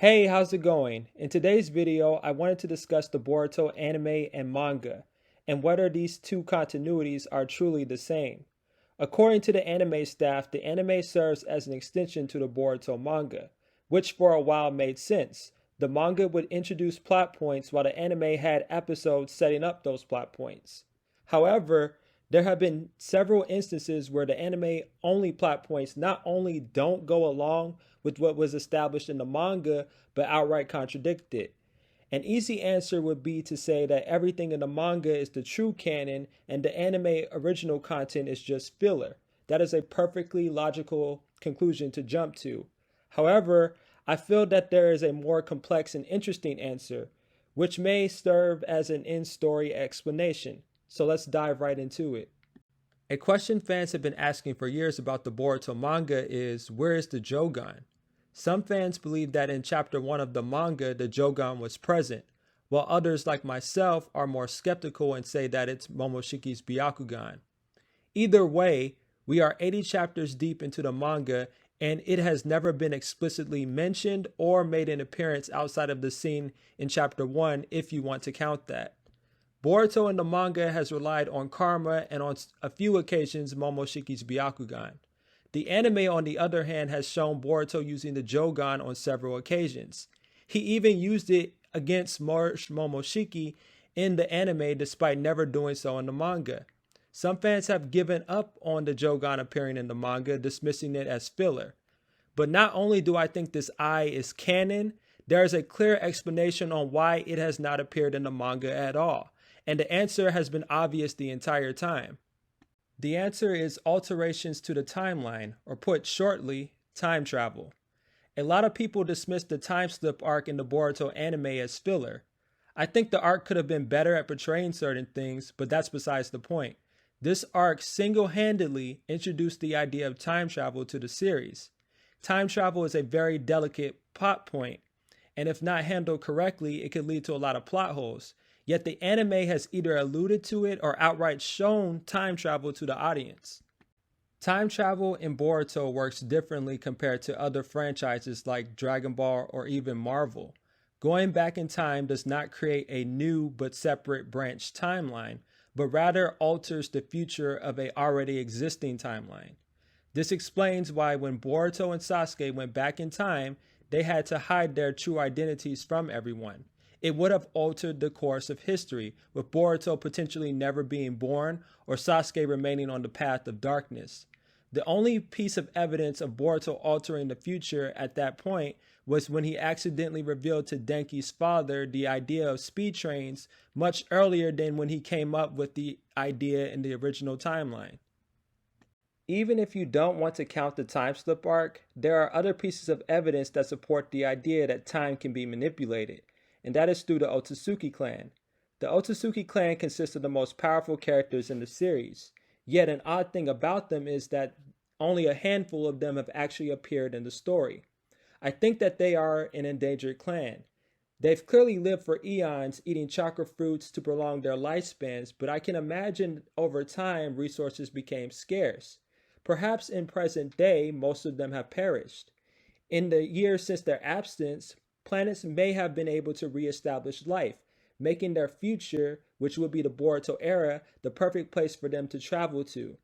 Hey, how's it going? In today's video, I wanted to discuss the Boruto anime and manga, and whether these two continuities are truly the same. According to the anime staff, the anime serves as an extension to the Boruto manga, which for a while made sense. The manga would introduce plot points while the anime had episodes setting up those plot points. However, there have been several instances where the anime only plot points not only don't go along with what was established in the manga, but outright contradict it. An easy answer would be to say that everything in the manga is the true canon and the anime original content is just filler. That is a perfectly logical conclusion to jump to. However, I feel that there is a more complex and interesting answer, which may serve as an in-story explanation. So let's dive right into it. A question fans have been asking for years about the Boruto manga is, where is the Jougan? Some fans believe that in chapter 1 of the manga, the Jougan was present, while others like myself are more skeptical and say that it's Momoshiki's Byakugan. Either way, we are 80 chapters deep into the manga, and it has never been explicitly mentioned or made an appearance outside of the scene in chapter 1 if you want to count that. Boruto in the manga has relied on karma and on a few occasions Momoshiki's Byakugan. The anime, on the other hand, has shown Boruto using the Jougan on several occasions. He even used it against Momoshiki in the anime despite never doing so in the manga. Some fans have given up on the Jougan appearing in the manga, dismissing it as filler. But not only do I think this eye is canon, there is a clear explanation on why it has not appeared in the manga at all. And the answer has been obvious the entire time. The answer is alterations to the timeline, or put shortly, time travel. A lot of people dismiss the time slip arc in the Boruto anime as filler. I think the arc could have been better at portraying certain things, but that's besides the point. This arc single-handedly introduced the idea of time travel to the series. Time travel is a very delicate plot point, and if not handled correctly, it could lead to a lot of plot holes. Yet the anime has either alluded to it or outright shown time travel to the audience. Time travel in Boruto works differently compared to other franchises like Dragon Ball or even Marvel. Going back in time does not create a new but separate branched timeline, but rather alters the future of a already existing timeline. This explains why when Boruto and Sasuke went back in time, they had to hide their true identities from everyone. It would have altered the course of history, with Boruto potentially never being born or Sasuke remaining on the path of darkness. The only piece of evidence of Boruto altering the future at that point was when he accidentally revealed to Denki's father the idea of speed trains much earlier than when he came up with the idea in the original timeline. Even if you don't want to count the time slip arc, there are other pieces of evidence that support the idea that time can be manipulated, and that is through the Oitosuki Clan. The Oitosuki Clan consists of the most powerful characters in the series, yet an odd thing about them is that only a handful of them have actually appeared in the story. I think that they are an endangered clan. They've clearly lived for eons eating chakra fruits to prolong their lifespans, but I can imagine over time resources became scarce. Perhaps in present day, most of them have perished. In the years since their absence, planets may have been able to reestablish life, making their future, which would be the Boruto era, the perfect place for them to travel to.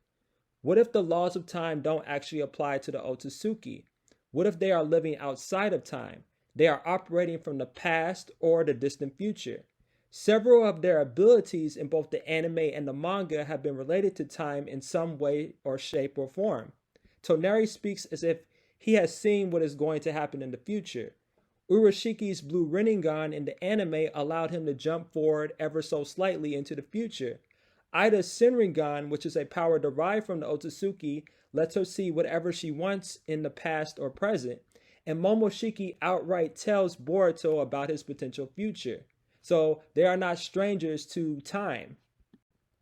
What if the laws of time don't actually apply to the Oitosuki? What if they are living outside of time? They are operating from the past or the distant future. Several of their abilities in both the anime and the manga have been related to time in some way or shape or form. Toneri speaks as if he has seen what is going to happen in the future. Urashiki's blue Rinnegan in the anime allowed him to jump forward ever so slightly into the future. Ida's Senringan, which is a power derived from the Oitosuki, lets her see whatever she wants in the past or present. And Momoshiki outright tells Boruto about his potential future. So they are not strangers to time.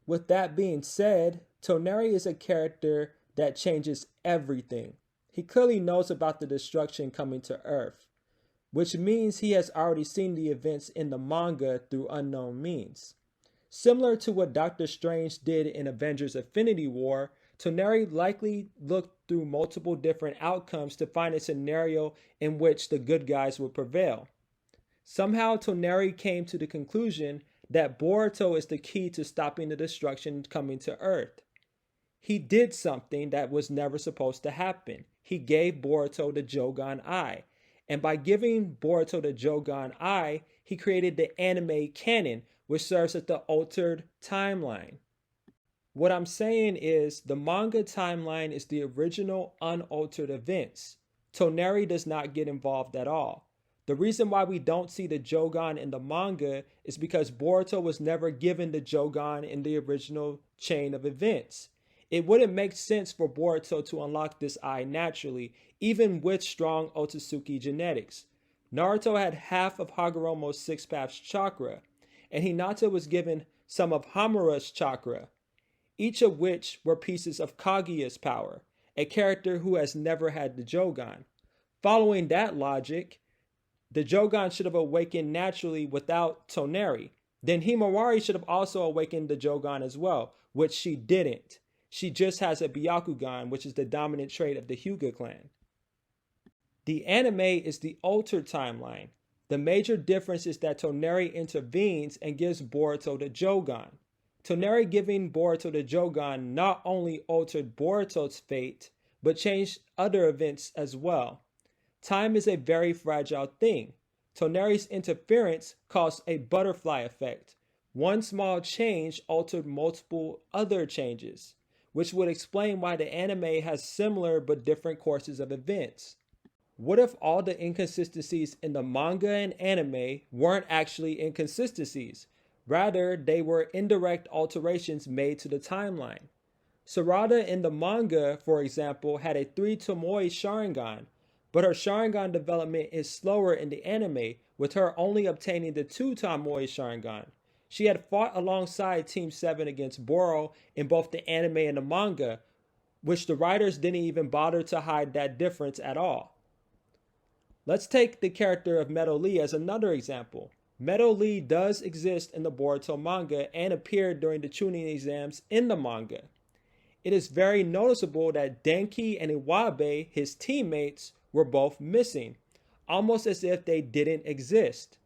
With that being said, Toneri is a character that changes everything. He clearly knows about the destruction coming to Earth, which means he has already seen the events in the manga through unknown means. Similar to what Doctor Strange did in Avengers Infinity War, Toneri likely looked through multiple different outcomes to find a scenario in which the good guys would prevail. Somehow Toneri came to the conclusion that Boruto is the key to stopping the destruction coming to Earth. He did something that was never supposed to happen. He gave Boruto the Jougan Eye. And by giving Boruto the Jougan Eye, he created the anime canon, which serves as the altered timeline. What I'm saying is the manga timeline is the original unaltered events. Toneri does not get involved at all. The reason why we don't see the Jougan in the manga is because Boruto was never given the Jougan in the original chain of events. It wouldn't make sense for Boruto to unlock this eye naturally, even with strong Oitosuki genetics. Naruto had half of Hagoromo's six paths chakra, and Hinata was given some of Hamura's chakra, each of which were pieces of Kaguya's power, a character who has never had the Jougan. Following that logic, the Jougan should have awakened naturally without Toneri. Then Himawari should have also awakened the Jougan as well, which she didn't. She just has a Byakugan, which is the dominant trait of the Hyuga clan. The anime is the altered timeline. The major difference is that Toneri intervenes and gives Boruto the Jougan. Toneri giving Boruto the Jougan not only altered Boruto's fate, but changed other events as well. Time is a very fragile thing. Toneri's interference caused a butterfly effect. One small change altered multiple other changes, which would explain why the anime has similar but different courses of events. What if all the inconsistencies in the manga and anime weren't actually inconsistencies? Rather, they were indirect alterations made to the timeline. Sarada in the manga, for example, had a 3 Tomoe Sharingan, but her Sharingan development is slower in the anime, with her only obtaining the 2 Tomoe Sharingan. She had fought alongside Team 7 against Boro in both the anime and the manga, which the writers didn't even bother to hide that difference at all. Let's take the character of Meadow Lee as another example. Meadow Lee does exist in the Boruto manga and appeared during the Chunin exams in the manga. It is very noticeable that Denki and Iwabe, his teammates, were both missing, almost as if they didn't exist.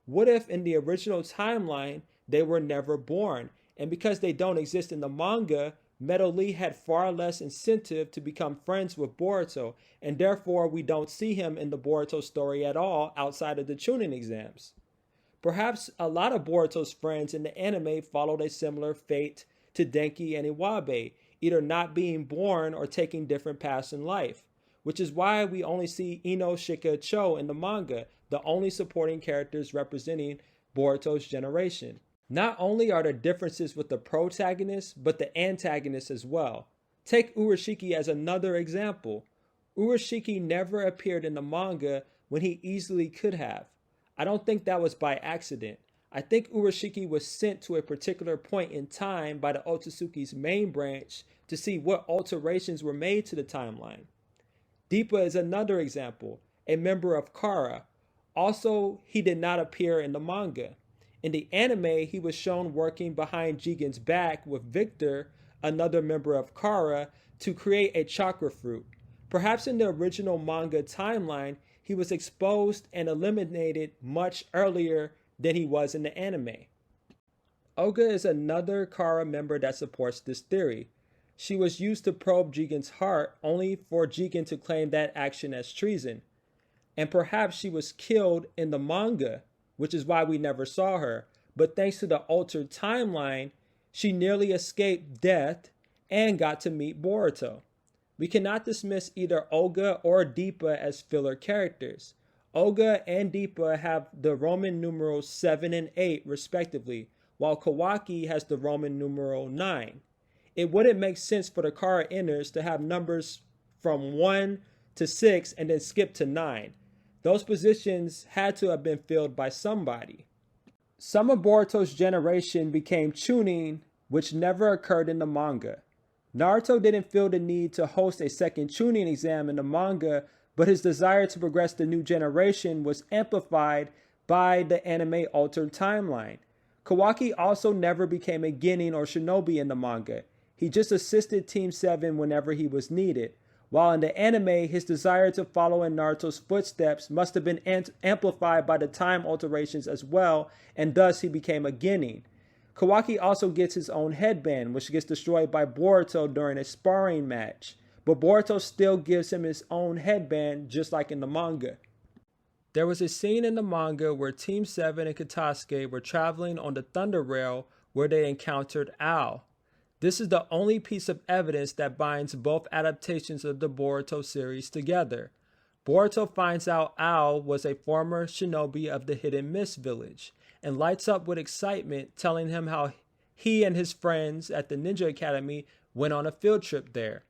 What if in the original timeline they were never born, and because they don't exist in the manga, Meadow Lee had far less incentive to become friends with Boruto, and therefore we don't see him in the Boruto story at all outside of the Chunin exams. Perhaps a lot of Boruto's friends in the anime followed a similar fate to Denki and Iwabe, either not being born or taking different paths in life, which is why we only see Ino Shikacho in the manga, the only supporting characters representing Boruto's generation. Not only are there differences with the protagonist, but the antagonist as well. Take Urashiki as another example. Urashiki never appeared in the manga when he easily could have. I don't think that was by accident. I think Urashiki was sent to a particular point in time by the Otosuki's main branch to see what alterations were made to the timeline. Deepa is another example, a member of Kara. Also, he did not appear in the manga. In the anime, he was shown working behind Jigen's back with Victor, another member of Kara, to create a chakra fruit. Perhaps in the original manga timeline, he was exposed and eliminated much earlier than he was in the anime. Oga is another Kara member that supports this theory. She was used to probe Jigen's heart only for Jigen to claim that action as treason. And perhaps she was killed in the manga, which is why we never saw her. But thanks to the altered timeline, she nearly escaped death and got to meet Boruto. We cannot dismiss either Olga or Deepa as filler characters. Olga and Deepa have the Roman numerals 7 and 8 respectively, while Kawaki has the Roman numeral 9. It wouldn't make sense for the Kara Inners to have numbers from 1 to 6 and then skip to 9. Those positions had to have been filled by somebody. Some of Boruto's generation became Chunin, which never occurred in the manga. Naruto didn't feel the need to host a second Chunin exam in the manga, but his desire to progress the new generation was amplified by the anime altered timeline. Kawaki also never became a genin or shinobi in the manga. He just assisted Team 7 whenever he was needed. while in the anime, his desire to follow in Naruto's footsteps must have been amplified by the time alterations as well, and thus he became a genin. Kawaki also gets his own headband, which gets destroyed by Boruto during a sparring match, but Boruto still gives him his own headband just like in the manga. There was a scene in the manga where Team 7 and Katasuke were traveling on the Thunder Rail where they encountered Ao. This is the only piece of evidence that binds both adaptations of the Boruto series together. Boruto finds out Ao was a former shinobi of the Hidden Mist village and lights up with excitement, telling him how he and his friends at the Ninja Academy went on a field trip there.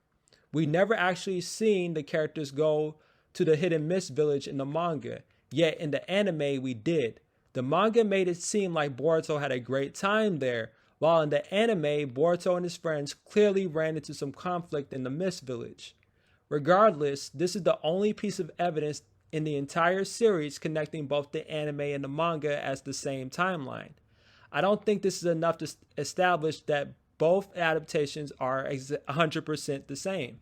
We never actually seen the characters go to the Hidden Mist village in the manga, yet in the anime we did. The manga made it seem like Boruto had a great time there, while in the anime, Boruto and his friends clearly ran into some conflict in the Mist Village. Regardless, this is the only piece of evidence in the entire series connecting both the anime and the manga as the same timeline. I don't think this is enough to establish that both adaptations are 100% the same.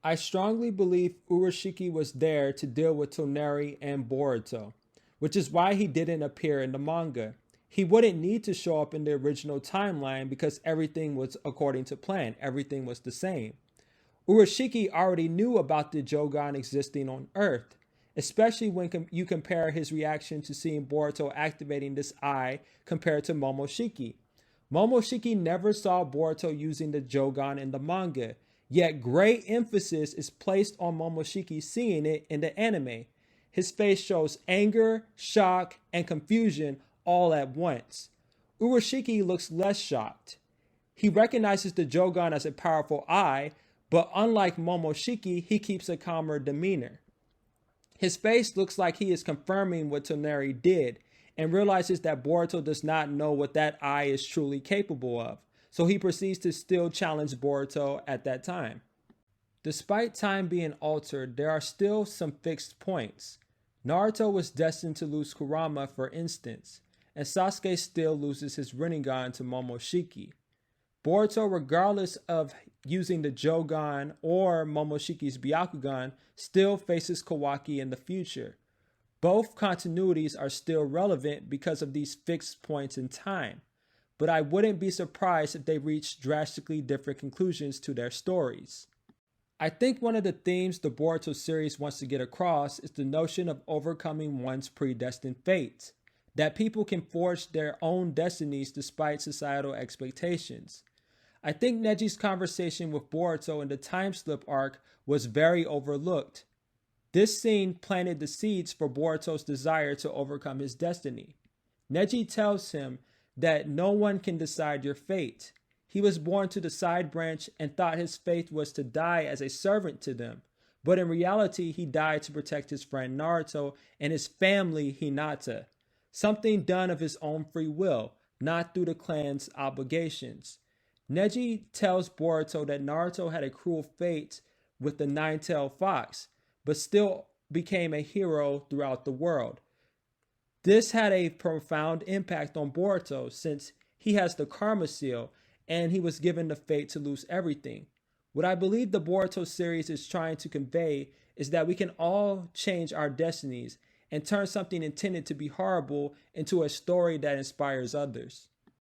I strongly believe Urashiki was there to deal with Toneri and Boruto, which is why he didn't appear in the manga. He wouldn't need to show up in the original timeline because everything was according to plan. Everything was the same. Urashiki already knew about the Jougan existing on Earth, especially when you compare his reaction to seeing Boruto activating this eye compared to Momoshiki. Momoshiki never saw Boruto using the Jougan in the manga, yet great emphasis is placed on Momoshiki seeing it in the anime. His face shows anger, shock, and confusion all at once. Urashiki looks less shocked. He recognizes the Jougan as a powerful eye, but unlike Momoshiki, he keeps a calmer demeanor. His face looks like he is confirming what Toneri did and realizes that Boruto does not know what that eye is truly capable of, so he proceeds to still challenge Boruto at that time. Despite time being altered, there are still some fixed points. Naruto was destined to lose Kurama, for instance, and Sasuke still loses his Rinnegan to Momoshiki. Boruto, regardless of using the Jougan or Momoshiki's Byakugan, still faces Kawaki in the future. Both continuities are still relevant because of these fixed points in time, but I wouldn't be surprised if they reached drastically different conclusions to their stories. I think one of the themes the Boruto series wants to get across is the notion of overcoming one's predestined fate, that people can forge their own destinies despite societal expectations. I think Neji's conversation with Boruto in the time slip arc was very overlooked. This scene planted the seeds for Boruto's desire to overcome his destiny. Neji tells him that no one can decide your fate. He was born to the side branch and thought his fate was to die as a servant to them. But in reality, he died to protect his friend Naruto and his family Hinata. Something done of his own free will, not through the clan's obligations. Neji tells Boruto that Naruto had a cruel fate with the nine-tailed fox, but still became a hero throughout the world. This had a profound impact on Boruto since he has the karma seal and he was given the fate to lose everything. What I believe the Boruto series is trying to convey is that we can all change our destinies and turn something intended to be horrible into a story that inspires others.